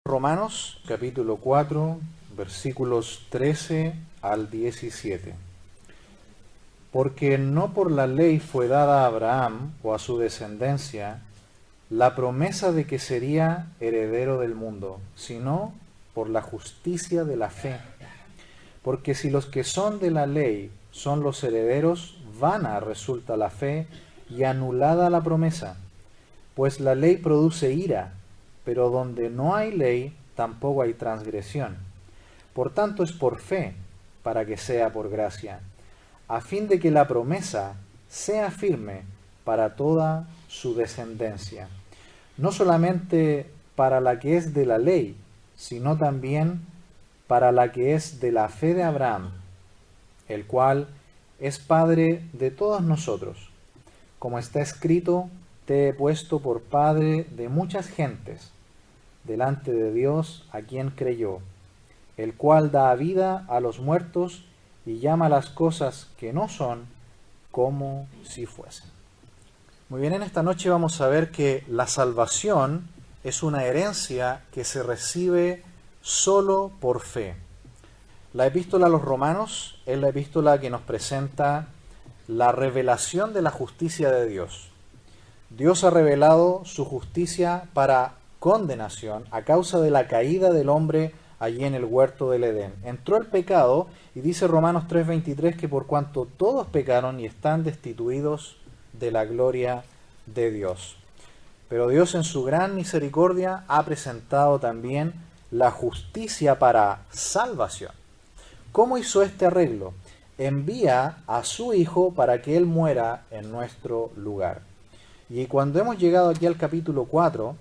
Romanos capítulo 4, versículos 13 al 17. Porque no por la ley fue dada a Abraham o a su descendencia la promesa de que sería heredero del mundo, sino por la justicia de la fe. Porque si los que son de la ley son los herederos, vana resulta la fe y anulada la promesa. Pues la ley produce ira, pero donde no hay ley, tampoco hay transgresión. Por tanto es por fe, para que sea por gracia, a fin de que la promesa sea firme para toda su descendencia, no solamente para la que es de la ley, sino también para la que es de la fe de Abraham, el cual es Padre de todos nosotros. Como está escrito, te he puesto por Padre de muchas gentes, delante de Dios a quien creyó, el cual da vida a los muertos y llama las cosas que no son como si fuesen. Muy bien, en esta noche vamos a ver que la salvación es una herencia que se recibe solo por fe. La epístola a los Romanos es la epístola que nos presenta la revelación de la justicia de Dios. Dios ha revelado su justicia para condenación a causa de la caída del hombre allí en el huerto del Edén. Entró el pecado y dice Romanos 3:23 que por cuanto todos pecaron y están destituidos de la gloria de Dios. Pero Dios en su gran misericordia ha presentado también la justicia para salvación. ¿Cómo hizo este arreglo? Envía a su Hijo para que Él muera en nuestro lugar. Y cuando hemos llegado aquí al capítulo 4,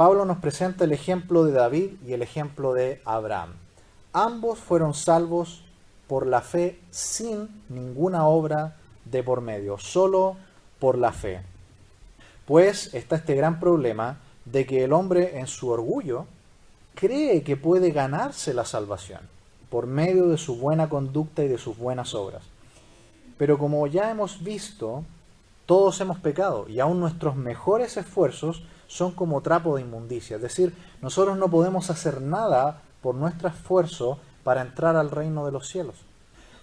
Pablo nos presenta el ejemplo de David y el ejemplo de Abraham. Ambos fueron salvos por la fe sin ninguna obra de por medio, solo por la fe. Pues está este gran problema de que el hombre en su orgullo cree que puede ganarse la salvación por medio de su buena conducta y de sus buenas obras. Pero como ya hemos visto, todos hemos pecado y aún nuestros mejores esfuerzos son como trapo de inmundicia. Es decir, nosotros no podemos hacer nada por nuestro esfuerzo para entrar al reino de los cielos.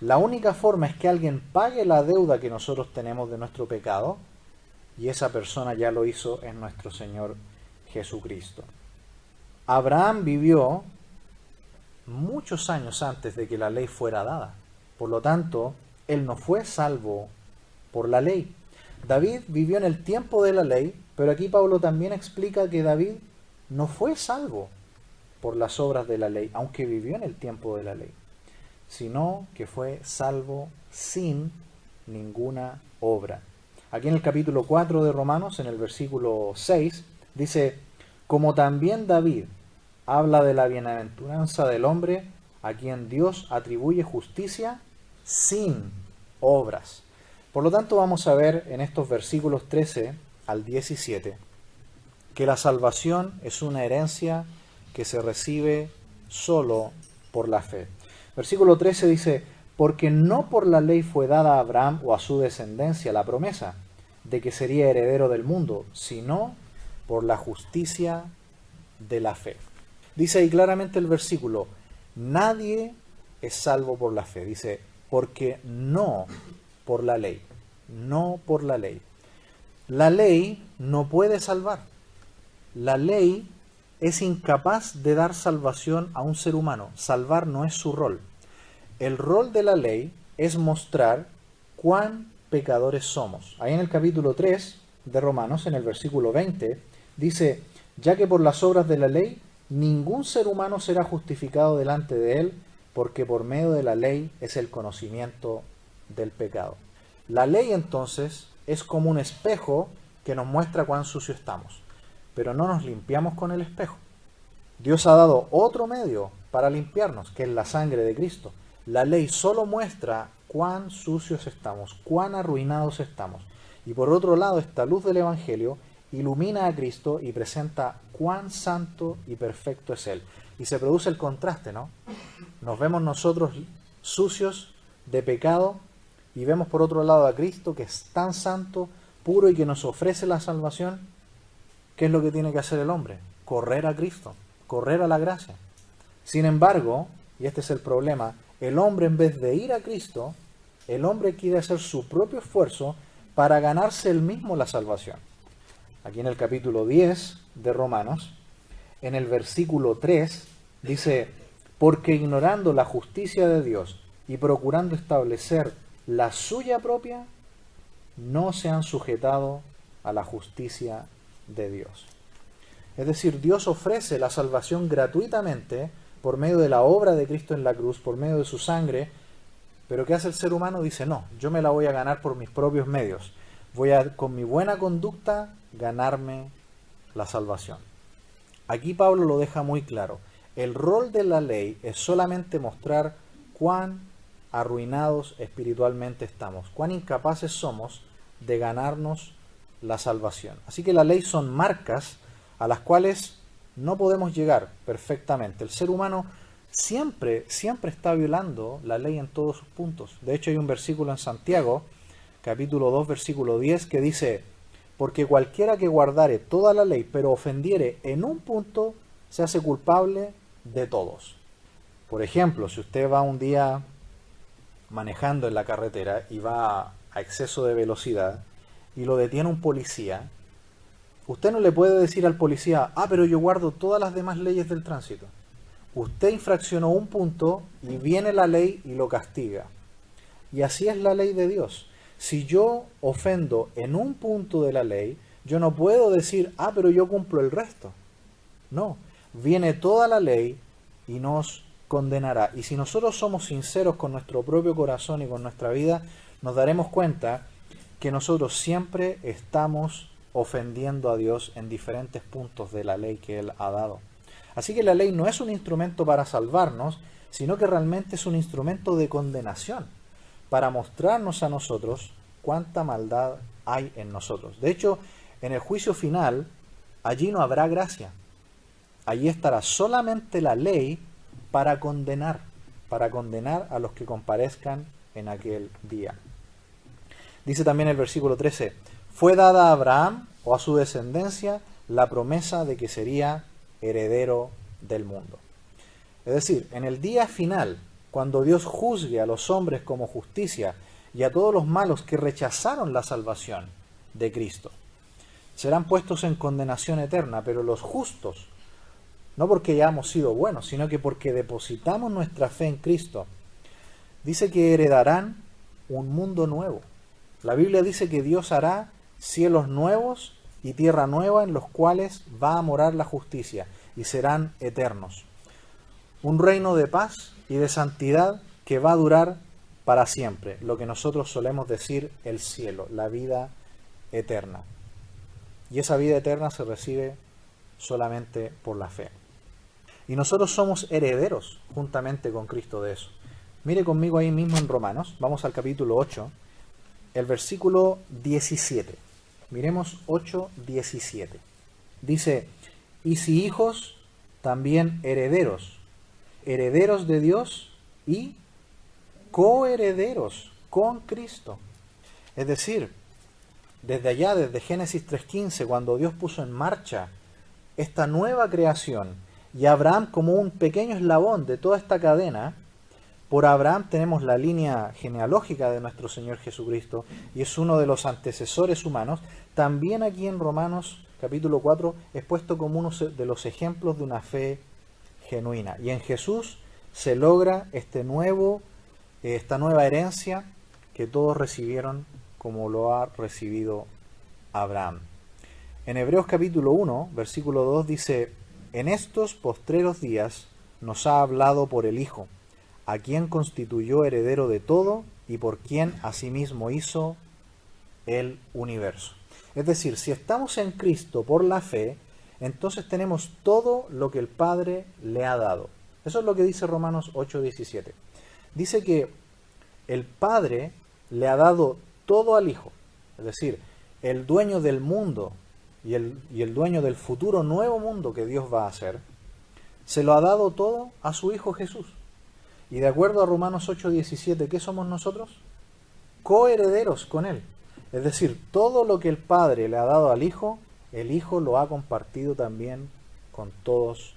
La única forma es que alguien pague la deuda que nosotros tenemos de nuestro pecado, y esa persona ya lo hizo en nuestro Señor Jesucristo. Abraham vivió muchos años antes de que la ley fuera dada. Por lo tanto, él no fue salvo por la ley. David vivió en el tiempo de la ley, pero aquí Pablo también explica que David no fue salvo por las obras de la ley, aunque vivió en el tiempo de la ley, sino que fue salvo sin ninguna obra. Aquí en el capítulo 4 de Romanos, en el versículo 6, dice, como también David habla de la bienaventuranza del hombre a quien Dios atribuye justicia sin obras. Por lo tanto, vamos a ver en estos versículos 13 al 17 que la salvación es una herencia que se recibe solo por la fe. Versículo 13 dice, porque no por la ley fue dada a Abraham o a su descendencia la promesa de que sería heredero del mundo, sino por la justicia de la fe. Dice ahí claramente el versículo, nadie es salvo por la fe. Dice, porque no por la ley, no por la ley. La ley no puede salvar. La ley es incapaz de dar salvación a un ser humano. Salvar no es su rol. El rol de la ley es mostrar cuán pecadores somos. Ahí en el capítulo 3 de Romanos, en el versículo 20, dice, ya que por las obras de la ley ningún ser humano será justificado delante de él, porque por medio de la ley es el conocimiento del pecado. La ley entonces es como un espejo que nos muestra cuán sucio estamos, pero no nos limpiamos con el espejo. Dios ha dado otro medio para limpiarnos, que es la sangre de Cristo. La ley solo muestra cuán sucios estamos, cuán arruinados estamos. Y por otro lado, esta luz del Evangelio ilumina a Cristo y presenta cuán santo y perfecto es Él. Y se produce el contraste, ¿no? Nos vemos nosotros sucios de pecado y vemos por otro lado a Cristo que es tan santo, puro y que nos ofrece la salvación. ¿Qué es lo que tiene que hacer el hombre? Correr a Cristo, correr a la gracia. Sin embargo, y este es el problema, el hombre, en vez de ir a Cristo, el hombre quiere hacer su propio esfuerzo para ganarse él mismo la salvación. Aquí en el capítulo 10 de Romanos, en el versículo 3, dice: porque ignorando la justicia de Dios y procurando establecer la suya propia, no se han sujetado a la justicia de Dios. Es decir, Dios ofrece la salvación gratuitamente por medio de la obra de Cristo en la cruz, por medio de su sangre, pero ¿qué hace el ser humano? Dice: no, yo me la voy a ganar por mis propios medios. Voy a, con mi buena conducta, ganarme la salvación. Aquí Pablo lo deja muy claro. El rol de la ley es solamente mostrar cuán arruinados espiritualmente estamos, cuán incapaces somos de ganarnos la salvación. Así que la ley son marcas a las cuales no podemos llegar perfectamente. El ser humano siempre está violando la ley en todos sus puntos. De hecho, hay un versículo en Santiago, capítulo 2, versículo 10, que dice: porque cualquiera que guardare toda la ley, pero ofendiere en un punto, se hace culpable de todos. Por ejemplo, si usted va un día manejando en la carretera y va a exceso de velocidad y lo detiene un policía, usted no le puede decir al policía: pero yo guardo todas las demás leyes del tránsito. Usted infraccionó un punto y viene la ley y lo castiga. Y así es la ley de Dios. Si yo ofendo en un punto de la ley, yo no puedo decir: pero yo cumplo el resto. No, viene toda la ley y nos condenará. Y si nosotros somos sinceros con nuestro propio corazón y con nuestra vida, nos daremos cuenta que nosotros siempre estamos ofendiendo a Dios en diferentes puntos de la ley que Él ha dado. Así que la ley no es un instrumento para salvarnos, sino que realmente es un instrumento de condenación, para mostrarnos a nosotros cuánta maldad hay en nosotros. De hecho, en el juicio final, allí no habrá gracia. Allí estará solamente la ley para condenar a los que comparezcan en aquel día. Dice también el versículo 13: fue dada a Abraham o a su descendencia la promesa de que sería heredero del mundo. Es decir, en el día final, cuando Dios juzgue a los hombres como justicia y a todos los malos que rechazaron la salvación de Cristo, serán puestos en condenación eterna, pero los justos, no porque hayamos sido buenos, sino que porque depositamos nuestra fe en Cristo, dice que heredarán un mundo nuevo. La Biblia dice que Dios hará cielos nuevos y tierra nueva en los cuales va a morar la justicia y serán eternos. Un reino de paz y de santidad que va a durar para siempre, lo que nosotros solemos decir el cielo, la vida eterna. Y esa vida eterna se recibe solamente por la fe. Y nosotros somos herederos juntamente con Cristo de eso. Mire conmigo ahí mismo en Romanos, vamos al capítulo 8, el versículo 17. Miremos 8:17. Dice: y si hijos, también herederos, herederos de Dios y coherederos con Cristo. Es decir, desde allá, desde Génesis 3:15, cuando Dios puso en marcha esta nueva creación, y Abraham como un pequeño eslabón de toda esta cadena, por Abraham tenemos la línea genealógica de nuestro Señor Jesucristo, y es uno de los antecesores humanos. También aquí en Romanos capítulo 4 es puesto como uno de los ejemplos de una fe genuina. Y en Jesús se logra esta nueva herencia que todos recibieron como lo ha recibido Abraham. En Hebreos capítulo 1, versículo 2 dice: en estos postreros días nos ha hablado por el Hijo, a quien constituyó heredero de todo y por quien asimismo hizo el universo. Es decir, si estamos en Cristo por la fe, entonces tenemos todo lo que el Padre le ha dado. Eso es lo que dice Romanos 8:17. Dice que el Padre le ha dado todo al Hijo. Es decir, el dueño del mundo y el dueño del futuro nuevo mundo que Dios va a hacer, se lo ha dado todo a su Hijo Jesús. Y de acuerdo a Romanos 8:17, ¿qué somos nosotros? Coherederos con Él. Es decir, todo lo que el Padre le ha dado al Hijo, el Hijo lo ha compartido también con todos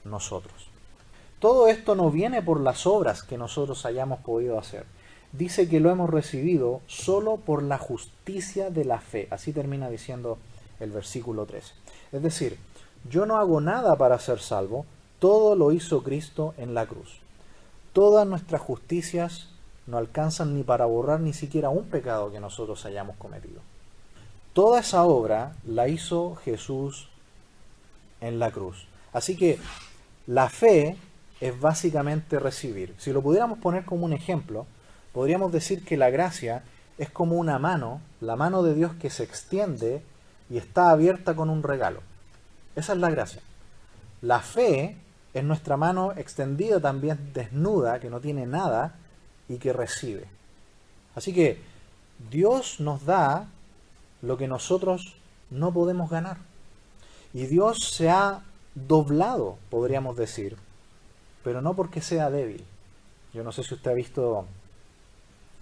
nosotros. Todo esto no viene por las obras que nosotros hayamos podido hacer. Dice que lo hemos recibido solo por la justicia de la fe. Así termina diciendo el versículo 13. Es decir, yo no hago nada para ser salvo, todo lo hizo Cristo en la cruz. Todas nuestras justicias no alcanzan ni para borrar ni siquiera un pecado que nosotros hayamos cometido. Toda esa obra la hizo Jesús en la cruz. Así que la fe es básicamente recibir. Si lo pudiéramos poner como un ejemplo, podríamos decir que la gracia es como una mano, la mano de Dios que se extiende y está abierta con un regalo. Esa es la gracia. La fe es nuestra mano extendida también desnuda, que no tiene nada y que recibe. Así que Dios nos da lo que nosotros no podemos ganar. Y Dios se ha doblado, podríamos decir, pero no porque sea débil. Yo no sé si usted ha visto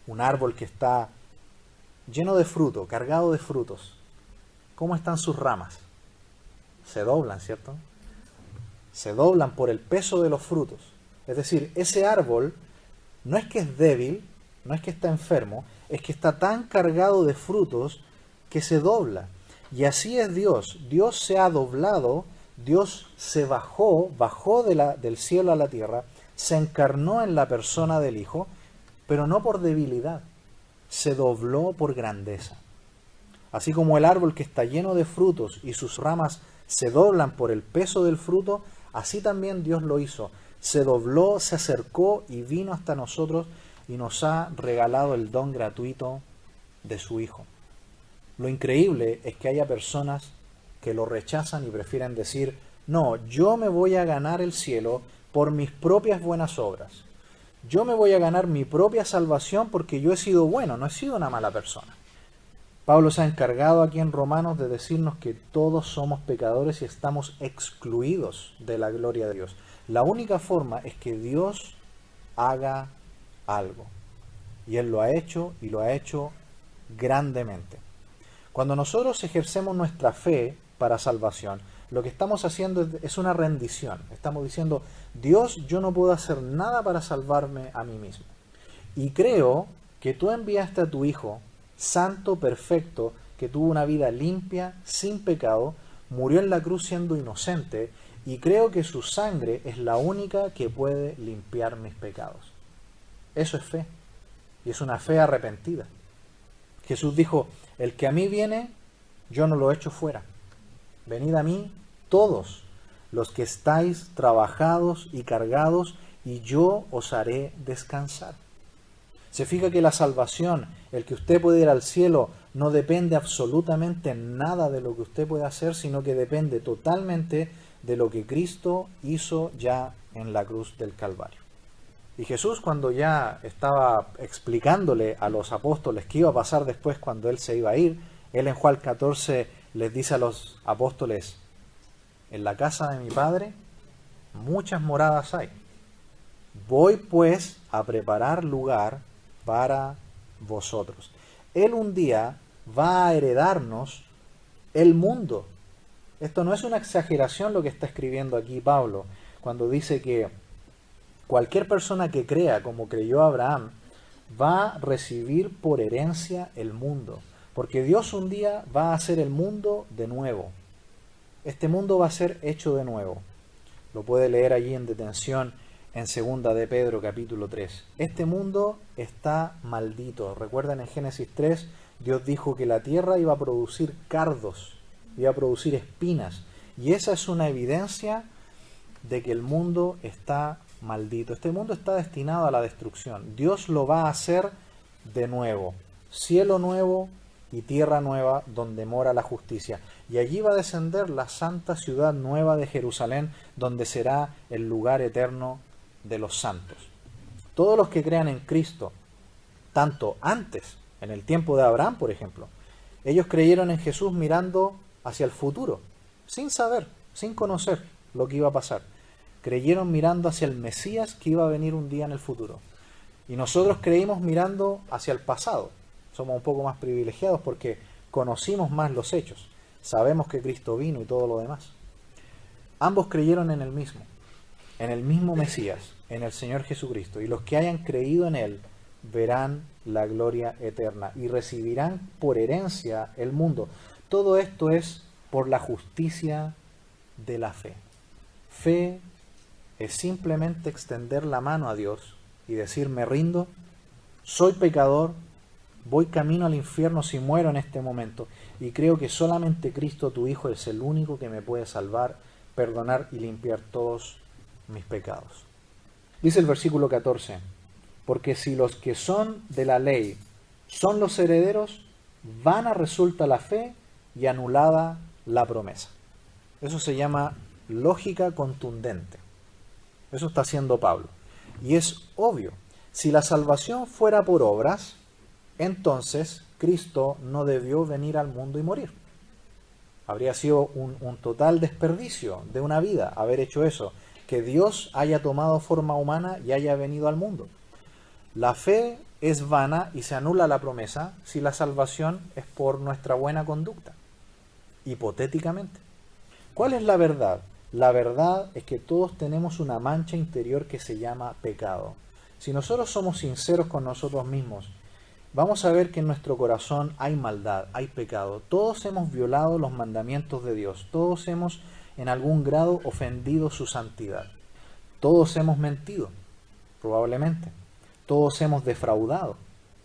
un árbol que está lleno de fruto, cargado de frutos. ¿Cómo están sus ramas? Se doblan, ¿cierto? Se doblan por el peso de los frutos. Es decir, ese árbol no es que es débil, no es que está enfermo, es que está tan cargado de frutos que se dobla. Y así es Dios. Dios se ha doblado, Dios se bajó del cielo a la tierra, se encarnó en la persona del Hijo, pero no por debilidad, se dobló por grandeza. Así como el árbol que está lleno de frutos y sus ramas se doblan por el peso del fruto, así también Dios lo hizo. Se dobló, se acercó y vino hasta nosotros y nos ha regalado el don gratuito de su Hijo. Lo increíble es que haya personas que lo rechazan y prefieren decir, no, yo me voy a ganar el cielo por mis propias buenas obras. Yo me voy a ganar mi propia salvación porque yo he sido bueno, no he sido una mala persona. Pablo se ha encargado aquí en Romanos de decirnos que todos somos pecadores y estamos excluidos de la gloria de Dios. La única forma es que Dios haga algo. Y Él lo ha hecho y lo ha hecho grandemente. Cuando nosotros ejercemos nuestra fe para salvación, lo que estamos haciendo es una rendición. Estamos diciendo, Dios, yo no puedo hacer nada para salvarme a mí mismo. Y creo que tú enviaste a tu Hijo, santo, perfecto, que tuvo una vida limpia, sin pecado, murió en la cruz siendo inocente, y creo que su sangre es la única que puede limpiar mis pecados. Eso es fe, y es una fe arrepentida. Jesús dijo, el que a mí viene, yo no lo echo fuera. Venid a mí todos los que estáis trabajados y cargados, y yo os haré descansar. Se fija que la salvación, el que usted puede ir al cielo, no depende absolutamente nada de lo que usted puede hacer, sino que depende totalmente de lo que Cristo hizo ya en la cruz del Calvario. Y Jesús, cuando ya estaba explicándole a los apóstoles qué iba a pasar después cuando Él se iba a ir, Él en Juan 14 les dice a los apóstoles, en la casa de mi Padre muchas moradas hay. Voy pues a preparar lugar para vosotros. Él un día va a heredarnos el mundo. Esto no es una exageración lo que está escribiendo aquí Pablo, cuando dice que cualquier persona que crea como creyó Abraham va a recibir por herencia el mundo, porque Dios un día va a hacer el mundo de nuevo. Este mundo va a ser hecho de nuevo. Lo puede leer allí en detención en 2 de Pedro capítulo 3. Este mundo está maldito. Recuerdan en Génesis 3, Dios dijo que la tierra iba a producir cardos, iba a producir espinas. Y esa es una evidencia de que el mundo está maldito. Este mundo está destinado a la destrucción. Dios lo va a hacer de nuevo. Cielo nuevo y tierra nueva donde mora la justicia. Y allí va a descender la santa ciudad nueva de Jerusalén, donde será el lugar eterno de los santos. Todos los que crean en Cristo, tanto antes, en el tiempo de Abraham, por ejemplo, ellos creyeron en Jesús mirando hacia el futuro, sin saber, sin conocer lo que iba a pasar. Creyeron mirando hacia el Mesías que iba a venir un día en el futuro. Y nosotros creímos mirando hacia el pasado. Somos un poco más privilegiados porque conocimos más los hechos. Sabemos que Cristo vino y todo lo demás. Ambos creyeron en el mismo. en el mismo Mesías, en el Señor Jesucristo, y los que hayan creído en Él verán la gloria eterna y recibirán por herencia el mundo. Todo esto es por la justicia de la fe. Fe es simplemente extender la mano a Dios y decir: me rindo, soy pecador, voy camino al infierno si muero en este momento, y creo que solamente Cristo, tu Hijo, es el único que me puede salvar, perdonar y limpiar todos mis pecados. Dice el versículo 14: porque si los que son de la ley son los herederos, vana resulta la fe y anulada la promesa. Eso se llama lógica contundente. Eso está haciendo Pablo. Y es obvio, si la salvación fuera por obras, entonces Cristo no debió venir al mundo y morir. Habría sido un total desperdicio de una vida haber hecho eso, que Dios haya tomado forma humana y haya venido al mundo. La fe es vana y se anula la promesa si la salvación es por nuestra buena conducta, hipotéticamente. ¿Cuál es la verdad? La verdad es que todos tenemos una mancha interior que se llama pecado. Si nosotros somos sinceros con nosotros mismos, vamos a ver que en nuestro corazón hay maldad, hay pecado. Todos hemos violado los mandamientos de Dios. Todos hemos en algún grado ofendido su santidad. Todos hemos mentido, probablemente. Todos hemos defraudado,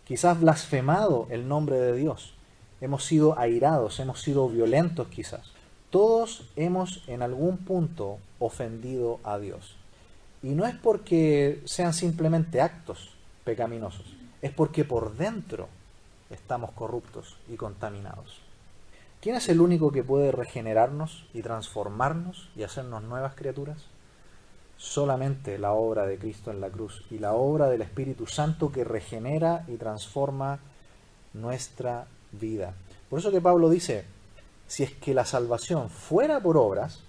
quizás blasfemado el nombre de Dios. Hemos sido airados, hemos sido violentos quizás. Todos hemos en algún punto ofendido a Dios. Y no es porque sean simplemente actos pecaminosos, es porque por dentro estamos corruptos y contaminados. ¿Quién es el único que puede regenerarnos y transformarnos y hacernos nuevas criaturas? Solamente la obra de Cristo en la cruz y la obra del Espíritu Santo que regenera y transforma nuestra vida. Por eso que Pablo dice: si es que la salvación fuera por obras,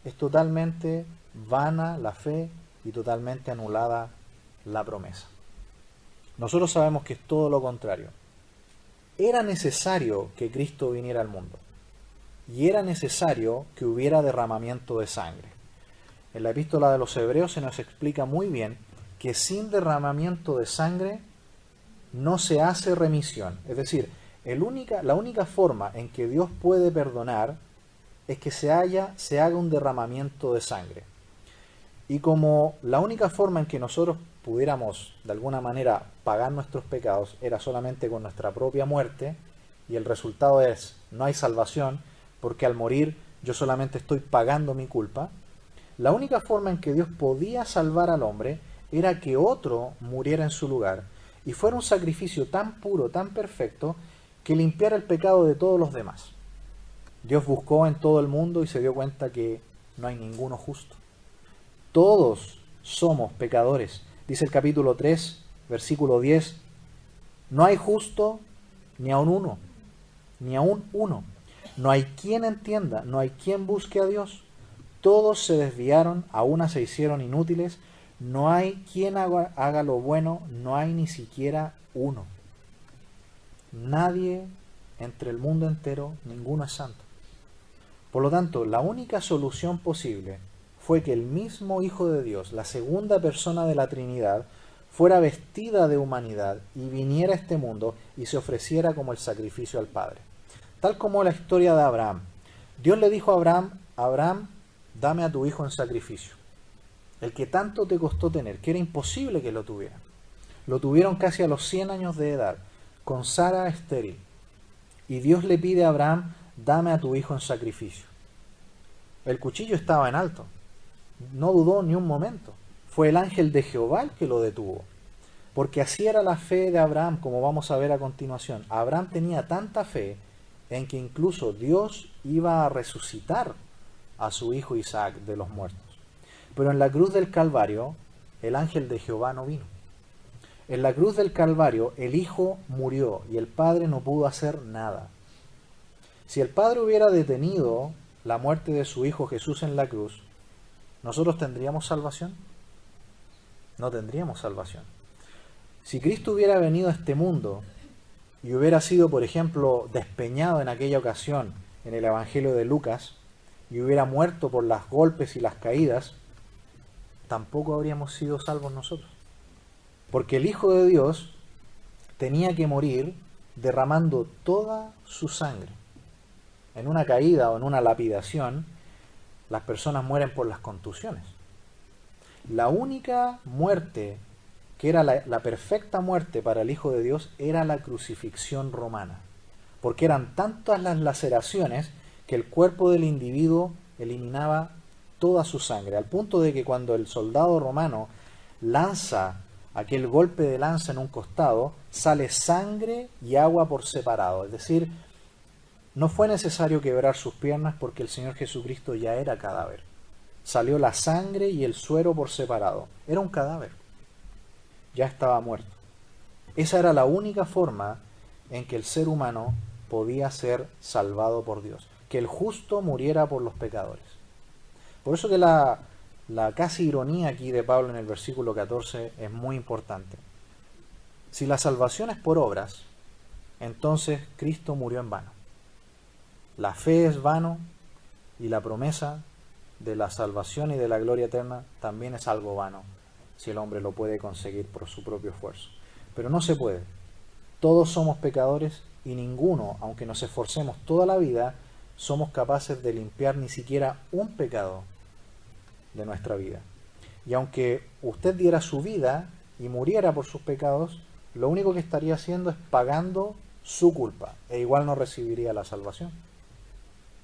es totalmente vana la fe y totalmente anulada la promesa. Nosotros sabemos que es todo lo contrario. Era necesario que Cristo viniera al mundo y era necesario que hubiera derramamiento de sangre. En la epístola de los Hebreos se nos explica muy bien que sin derramamiento de sangre no se hace remisión. Es decir, la única forma en que Dios puede perdonar es que se haga un derramamiento de sangre. Y como la única forma en que nosotros pudiéramos de alguna manera pagar nuestros pecados era solamente con nuestra propia muerte, y el resultado es: no hay salvación, porque al morir yo solamente estoy pagando mi culpa. La única forma en que Dios podía salvar al hombre era que otro muriera en su lugar y fuera un sacrificio tan puro, tan perfecto, que limpiara el pecado de todos los demás. Dios buscó en todo el mundo y se dio cuenta que no hay ninguno justo. Todos somos pecadores. Dice el capítulo 3, versículo 10, no hay justo ni aun uno, ni aun uno. No hay quien entienda, no hay quien busque a Dios. Todos se desviaron, a una se hicieron inútiles. No hay quien haga lo bueno, no hay ni siquiera uno. Nadie entre el mundo entero, ninguno es santo. Por lo tanto, la única solución posible fue que el mismo Hijo de Dios, la segunda persona de la Trinidad, fuera vestida de humanidad y viniera a este mundo y se ofreciera como el sacrificio al Padre. Tal como la historia de Abraham. Dios le dijo a Abraham: Abraham, dame a tu hijo en sacrificio. El que tanto te costó tener, que era imposible que lo tuviera. Lo tuvieron casi a los 100 años de edad, con Sara estéril. Y Dios le pide a Abraham: dame a tu hijo en sacrificio. El cuchillo estaba en alto. No dudó ni un momento. Fue el ángel de Jehová el que lo detuvo. Porque así era la fe de Abraham, como vamos a ver a continuación. Abraham tenía tanta fe en que incluso Dios iba a resucitar a su hijo Isaac de los muertos. Pero en la cruz del Calvario, el ángel de Jehová no vino. En la cruz del Calvario, el Hijo murió y el Padre no pudo hacer nada. Si el Padre hubiera detenido la muerte de su Hijo Jesús en la cruz, ¿nosotros tendríamos salvación? No tendríamos salvación. Si Cristo hubiera venido a este mundo y hubiera sido, por ejemplo, despeñado en aquella ocasión en el Evangelio de Lucas, y hubiera muerto por los golpes y las caídas, tampoco habríamos sido salvos nosotros. Porque el Hijo de Dios tenía que morir derramando toda su sangre. En una caída o en una lapidación, las personas mueren por las contusiones. La única muerte que era la perfecta muerte para el Hijo de Dios era la crucifixión romana, porque eran tantas las laceraciones que el cuerpo del individuo eliminaba toda su sangre, al punto de que cuando el soldado romano lanza aquel golpe de lanza en un costado, sale sangre y agua por separado, es decir, no fue necesario quebrar sus piernas porque el Señor Jesucristo ya era cadáver. Salió la sangre y el suero por separado. Era un cadáver. Ya estaba muerto. Esa era la única forma en que el ser humano podía ser salvado por Dios. Que el justo muriera por los pecadores. Por eso que la casi ironía aquí de Pablo en el versículo 14 es muy importante. Si la salvación es por obras, entonces Cristo murió en vano. La fe es vano y la promesa de la salvación y de la gloria eterna también es algo vano, si el hombre lo puede conseguir por su propio esfuerzo. Pero no se puede. Todos somos pecadores y ninguno, aunque nos esforcemos toda la vida, somos capaces de limpiar ni siquiera un pecado de nuestra vida. Y aunque usted diera su vida y muriera por sus pecados, lo único que estaría haciendo es pagando su culpa, e igual no recibiría la salvación.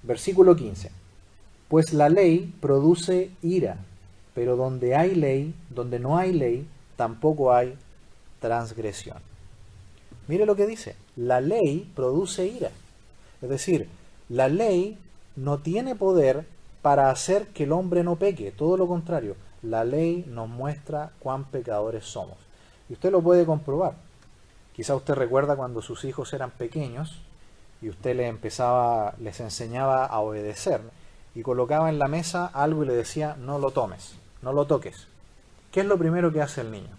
Versículo 15. Pues la ley produce ira, pero donde hay ley, donde no hay ley, tampoco hay transgresión. Mire lo que dice, la ley produce ira. Es decir, la ley no tiene poder para hacer que el hombre no peque, todo lo contrario, la ley nos muestra cuán pecadores somos. Y usted lo puede comprobar. Quizá usted recuerda cuando sus hijos eran pequeños y usted les enseñaba a obedecer y colocaba en la mesa algo y le decía, no lo tomes, no lo toques. ¿Qué es lo primero que hace el niño?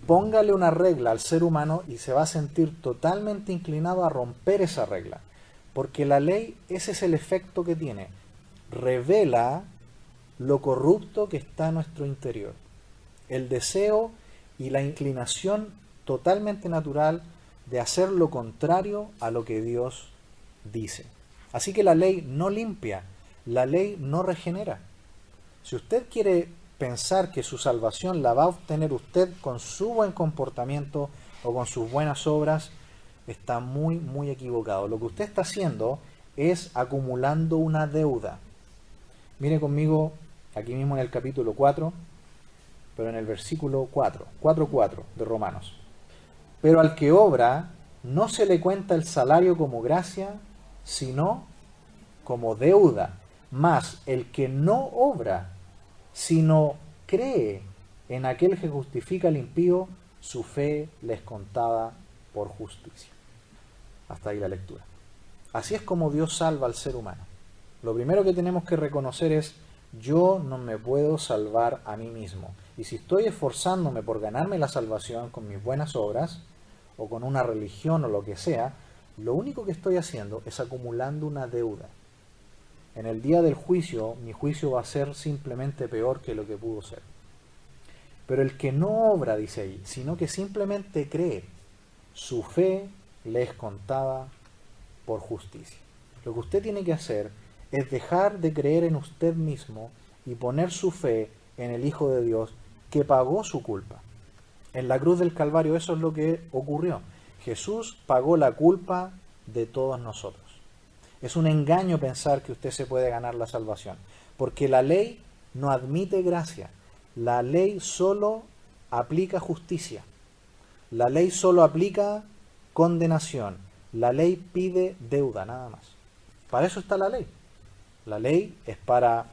Póngale una regla al ser humano y se va a sentir totalmente inclinado a romper esa regla. Porque la ley, ese es el efecto que tiene. Revela lo corrupto que está en nuestro interior. El deseo y la inclinación totalmente natural de hacer lo contrario a lo que Dios dice. Así que la ley no limpia, la ley no regenera. Si usted quiere pensar que su salvación la va a obtener usted con su buen comportamiento o con sus buenas obras, está muy, muy equivocado. Lo que usted está haciendo es acumulando una deuda. Mire conmigo aquí mismo en el capítulo 4, pero en el versículo 4:4 de Romanos. Pero al que obra no se le cuenta el salario como gracia, sino como deuda. Mas el que no obra, sino cree en aquel que justifica al impío, su fe le es contada por justicia. Hasta ahí la lectura. Así es como Dios salva al ser humano. Lo primero que tenemos que reconocer es, yo no me puedo salvar a mí mismo. Y si estoy esforzándome por ganarme la salvación con mis buenas obras, o con una religión o lo que sea, lo único que estoy haciendo es acumulando una deuda. En el día del juicio, mi juicio va a ser simplemente peor que lo que pudo ser. Pero el que no obra, dice ahí, sino que simplemente cree, su fe le es contada por justicia. Lo que usted tiene que hacer es dejar de creer en usted mismo y poner su fe en el Hijo de Dios que pagó su culpa. En la cruz del Calvario eso es lo que ocurrió. Jesús pagó la culpa de todos nosotros. Es un engaño pensar que usted se puede ganar la salvación, porque la ley no admite gracia. La ley solo aplica justicia. La ley solo aplica condenación. La ley pide deuda, nada más. Para eso está la ley. La ley es para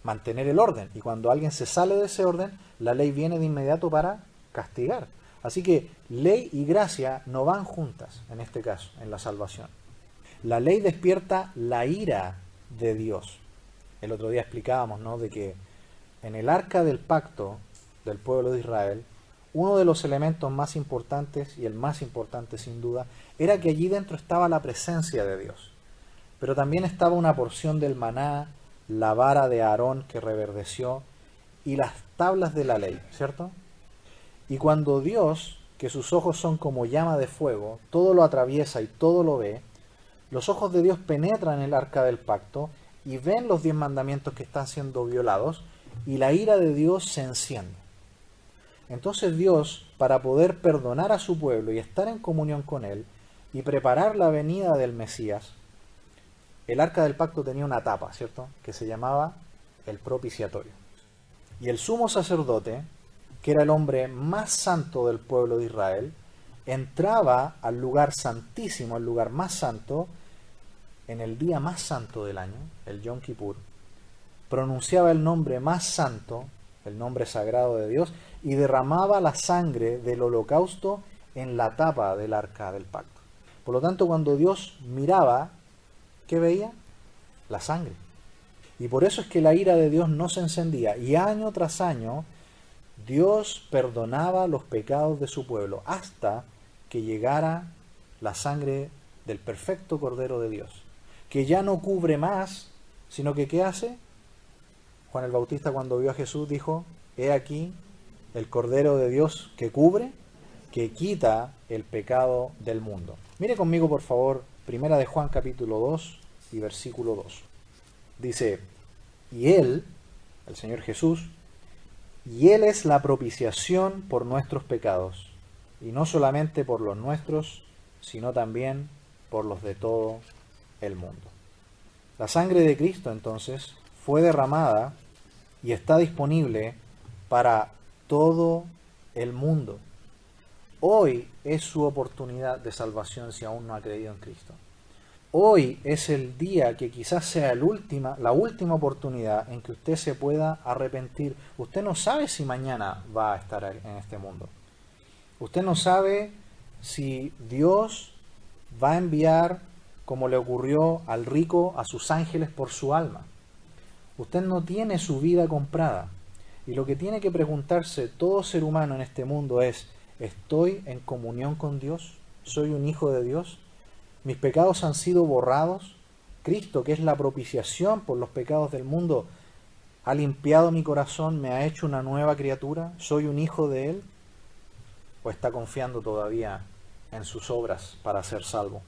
mantener el orden, y cuando alguien se sale de ese orden, la ley viene de inmediato para castigar. Así que ley y gracia no van juntas en este caso, en la salvación. La ley despierta la ira de Dios. El otro día explicábamos, ¿no?, de que en el arca del pacto del pueblo de Israel, uno de los elementos más importantes, y el más importante sin duda, era que allí dentro estaba la presencia de Dios. Pero también estaba una porción del maná, la vara de Aarón que reverdeció, y las tablas de la ley, ¿cierto? Y cuando Dios, que sus ojos son como llama de fuego, todo lo atraviesa y todo lo ve, los ojos de Dios penetran en el arca del pacto y ven los 10 mandamientos que están siendo violados y la ira de Dios se enciende. Entonces Dios, para poder perdonar a su pueblo y estar en comunión con él y preparar la venida del Mesías, el arca del pacto tenía una tapa, ¿cierto?, que se llamaba el propiciatorio. Y el sumo sacerdote, que era el hombre más santo del pueblo de Israel, entraba al lugar santísimo, al lugar más santo, en el día más santo del año, el Yom Kippur, pronunciaba el nombre más santo, el nombre sagrado de Dios, y derramaba la sangre del holocausto en la tapa del arca del pacto. Por lo tanto, cuando Dios miraba, ¿qué veía? La sangre. Y por eso es que la ira de Dios no se encendía. Y año tras año, Dios perdonaba los pecados de su pueblo hasta que llegara la sangre del perfecto Cordero de Dios, que ya no cubre más, sino que ¿qué hace? Juan el Bautista, cuando vio a Jesús, dijo: he aquí el Cordero de Dios que cubre, que quita el pecado del mundo. Mire conmigo, por favor, primera de Juan capítulo 2 y versículo 2. Dice: y Él, el Señor Jesús, y Él es la propiciación por nuestros pecados, y no solamente por los nuestros, sino también por los de todo el mundo. La sangre de Cristo, entonces, fue derramada y está disponible para todo el mundo. Hoy es su oportunidad de salvación si aún no ha creído en Cristo. Hoy es el día que quizás sea la última oportunidad en que usted se pueda arrepentir. Usted no sabe si mañana va a estar en este mundo. Usted no sabe si Dios va a enviar, como le ocurrió al rico, a sus ángeles por su alma. Usted no tiene su vida comprada. Y lo que tiene que preguntarse todo ser humano en este mundo es: ¿estoy en comunión con Dios? ¿Soy un hijo de Dios? ¿Mis pecados han sido borrados? Cristo, que es la propiciación por los pecados del mundo, ha limpiado mi corazón, me ha hecho una nueva criatura. ¿Soy un hijo de Él? ¿O está confiando todavía en sus obras para ser salvo?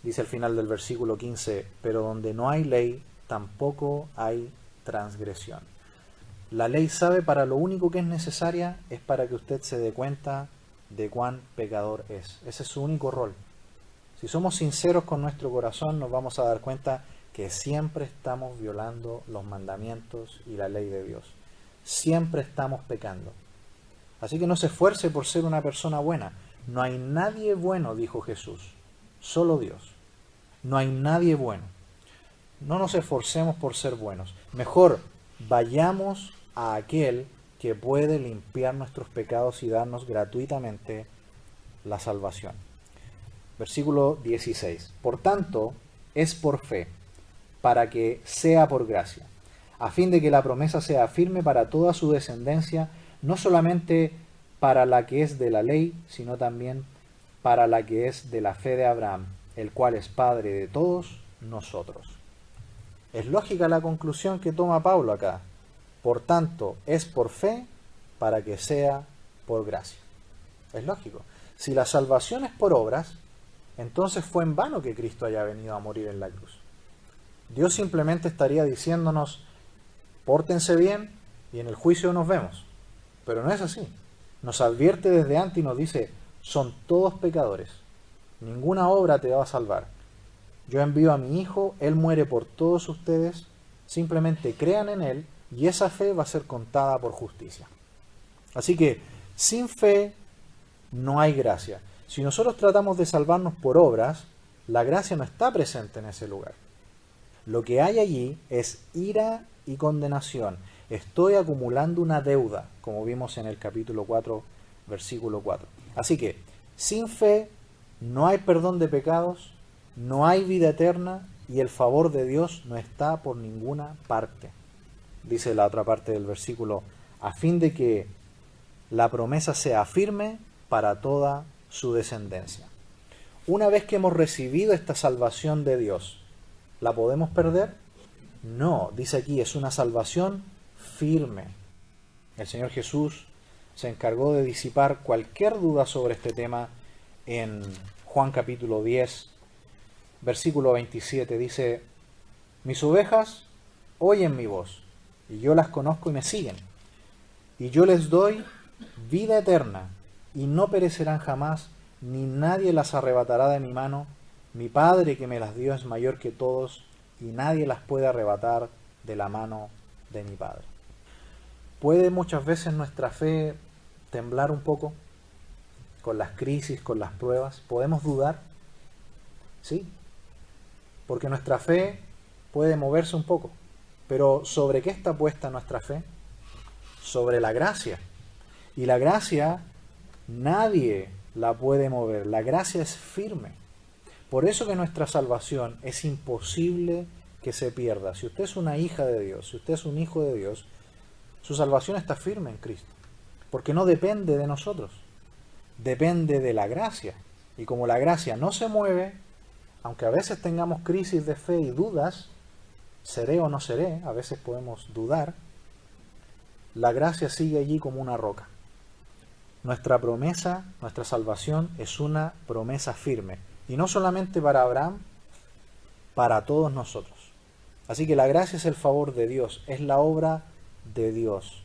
Dice al final del versículo 15: pero donde no hay ley, tampoco hay transgresión. La ley sabe para lo único que es necesaria es para que usted se dé cuenta de cuán pecador es. Ese es su único rol. Si somos sinceros con nuestro corazón, nos vamos a dar cuenta que siempre estamos violando los mandamientos y la ley de Dios. Siempre estamos pecando. Así que no se esfuerce por ser una persona buena. No hay nadie bueno, dijo Jesús, solo Dios. No hay nadie bueno. No nos esforcemos por ser buenos. Mejor vayamos a aquel que puede limpiar nuestros pecados y darnos gratuitamente la salvación. Versículo 16. Por tanto, es por fe, para que sea por gracia, a fin de que la promesa sea firme para toda su descendencia, no solamente para la que es de la ley, sino también para la que es de la fe de Abraham, el cual es Padre de todos nosotros. Es lógica la conclusión que toma Pablo acá. Por tanto, es por fe, para que sea por gracia. Es lógico. Si la salvación es por obras, entonces fue en vano que Cristo haya venido a morir en la cruz. Dios simplemente estaría diciéndonos: pórtense bien y en el juicio nos vemos. Pero no es así. Nos advierte desde antes y nos dice: son todos pecadores. Ninguna obra te va a salvar. Yo envío a mi Hijo, Él muere por todos ustedes. Simplemente crean en Él y esa fe va a ser contada por justicia. Así que sin fe no hay gracia. Si nosotros tratamos de salvarnos por obras, la gracia no está presente en ese lugar. Lo que hay allí es ira y condenación. Estoy acumulando una deuda, como vimos en el capítulo 4, versículo 4. Así que, sin fe no hay perdón de pecados, no hay vida eterna y el favor de Dios no está por ninguna parte. Dice la otra parte del versículo: a fin de que la promesa sea firme para toda su descendencia. Una vez que hemos recibido esta salvación de Dios, ¿la podemos perder? No, dice aquí, es una salvación firme. El Señor Jesús se encargó de disipar cualquier duda sobre este tema en Juan capítulo 10, versículo 27. Dice: mis ovejas oyen mi voz, y yo las conozco y me siguen, y yo les doy vida eterna, y no perecerán jamás, ni nadie las arrebatará de mi mano. Mi Padre que me las dio es mayor que todos, y nadie las puede arrebatar de la mano de mi Padre. ¿Puede muchas veces nuestra fe temblar un poco con las crisis, con las pruebas? ¿Podemos dudar? Sí, porque nuestra fe puede moverse un poco. Pero ¿sobre qué está puesta nuestra fe? Sobre la gracia. Y la gracia nadie la puede mover. La gracia es firme. Por eso que nuestra salvación es imposible que se pierda. Si usted es una hija de Dios, si usted es un hijo de Dios, su salvación está firme en Cristo. Porque no depende de nosotros. Depende de la gracia. Y como la gracia no se mueve, aunque a veces tengamos crisis de fe y dudas, seré o no seré, a veces podemos dudar, la gracia sigue allí como una roca. Nuestra promesa, nuestra salvación es una promesa firme. Y no solamente para Abraham, para todos nosotros. Así que la gracia es el favor de Dios, es la obra de Dios.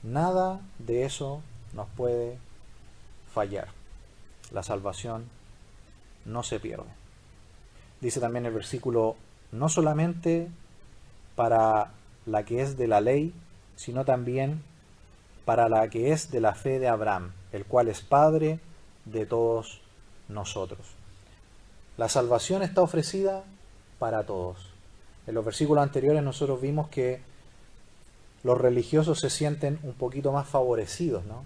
Nada de eso nos puede fallar. La salvación no se pierde. Dice también el versículo: no solamente para la que es de la ley, sino también para la que es de la fe de Abraham, el cual es Padre de todos nosotros. La salvación está ofrecida para todos. En los versículos anteriores nosotros vimos que los religiosos se sienten un poquito más favorecidos, ¿no?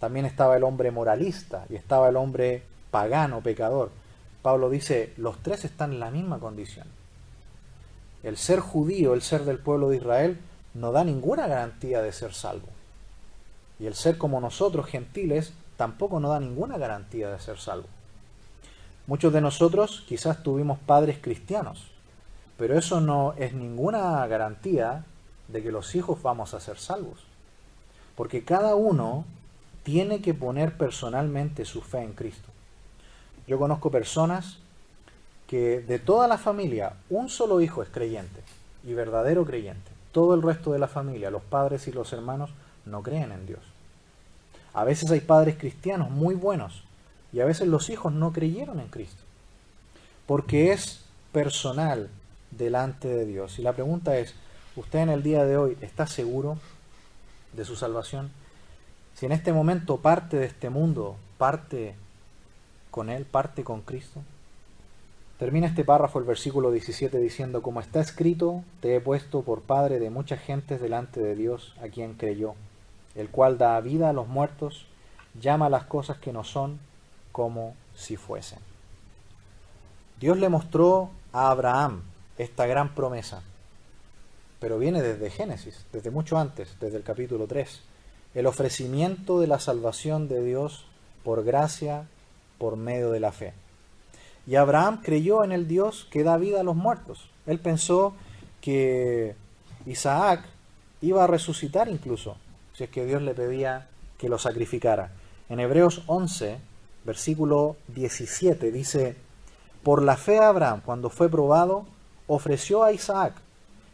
También estaba el hombre moralista y estaba el hombre pagano, pecador. Pablo dice, los tres están en la misma condición. El ser judío, el ser del pueblo de Israel, no da ninguna garantía de ser salvo. Y el ser como nosotros, gentiles, tampoco nos da ninguna garantía de ser salvo. Muchos de nosotros quizás tuvimos padres cristianos, pero eso no es ninguna garantía de que los hijos vamos a ser salvos. Porque cada uno tiene que poner personalmente su fe en Cristo. Yo conozco personas que de toda la familia, un solo hijo es creyente y verdadero creyente. Todo el resto de la familia, los padres y los hermanos, no creen en Dios. A veces hay padres cristianos muy buenos y a veces los hijos no creyeron en Cristo. Porque es personal delante de Dios. Y la pregunta es, ¿usted en el día de hoy está seguro de su salvación? Si en este momento parte de este mundo, parte con Él, parte con Cristo. Termina este párrafo, el versículo 17, diciendo: como está escrito, te he puesto por padre de muchas gentes delante de Dios, a quien creyó, el cual da vida a los muertos, llama a las cosas que no son como si fuesen. Dios le mostró a Abraham esta gran promesa, pero viene desde Génesis, desde mucho antes, desde el capítulo 3, el ofrecimiento de la salvación de Dios por gracia, por medio de la fe. Y Abraham creyó en el Dios que da vida a los muertos. Él pensó que Isaac iba a resucitar incluso, si es que Dios le pedía que lo sacrificara. En Hebreos 11, versículo 17, dice: por la fe Abraham, cuando fue probado, ofreció a Isaac,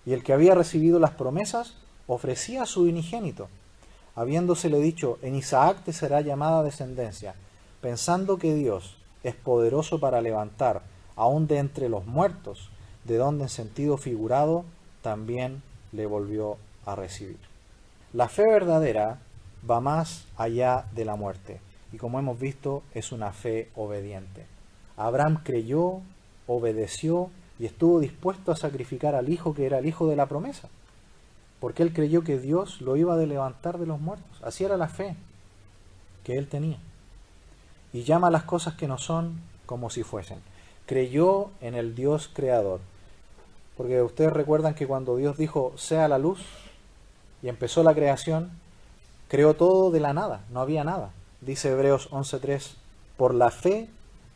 y el que había recibido las promesas ofrecía a su unigénito, habiéndosele dicho: en Isaac te será llamada descendencia, pensando que Dios es poderoso para levantar aún de entre los muertos, de donde en sentido figurado también le volvió a recibir. La fe verdadera va más allá de la muerte, y como hemos visto, es una fe obediente. Abraham creyó, obedeció y estuvo dispuesto a sacrificar al hijo que era el hijo de la promesa, porque él creyó que Dios lo iba a levantar de los muertos. Así era la fe que él tenía. Y llama a las cosas que no son como si fuesen. Creyó en el Dios creador. Porque ustedes recuerdan que cuando Dios dijo, sea la luz, y empezó la creación, creó todo de la nada, no había nada. Dice Hebreos 11:3, por la fe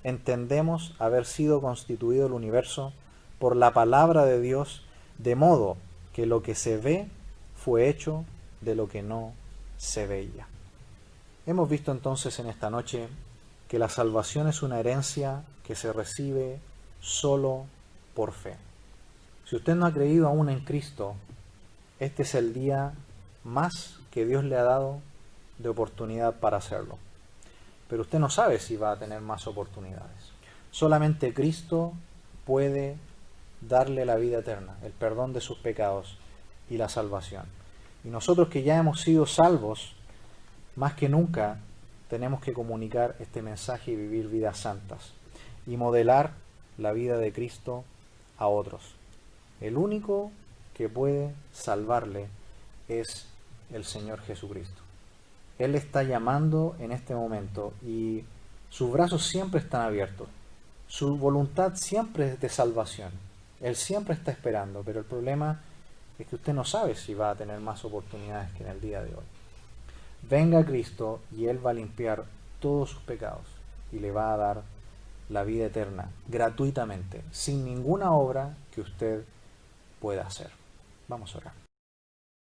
entendemos haber sido constituido el universo por la palabra de Dios, de modo que lo que se ve fue hecho de lo que no se veía. Hemos visto entonces en esta noche que la salvación es una herencia que se recibe solo por fe. Si usted no ha creído aún en Cristo, este es el día más que Dios le ha dado de oportunidad para hacerlo. Pero usted no sabe si va a tener más oportunidades. Solamente Cristo puede darle la vida eterna, el perdón de sus pecados y la salvación. Y nosotros que ya hemos sido salvos, más que nunca tenemos que comunicar este mensaje y vivir vidas santas y modelar la vida de Cristo a otros. El único que puede salvarle es el Señor Jesucristo. Él está llamando en este momento y sus brazos siempre están abiertos. Su voluntad siempre es de salvación. Él siempre está esperando, pero el problema es que usted no sabe si va a tener más oportunidades que en el día de hoy. Venga a Cristo y Él va a limpiar todos sus pecados y le va a dar la vida eterna gratuitamente, sin ninguna obra que usted pueda hacer. Vamos a orar.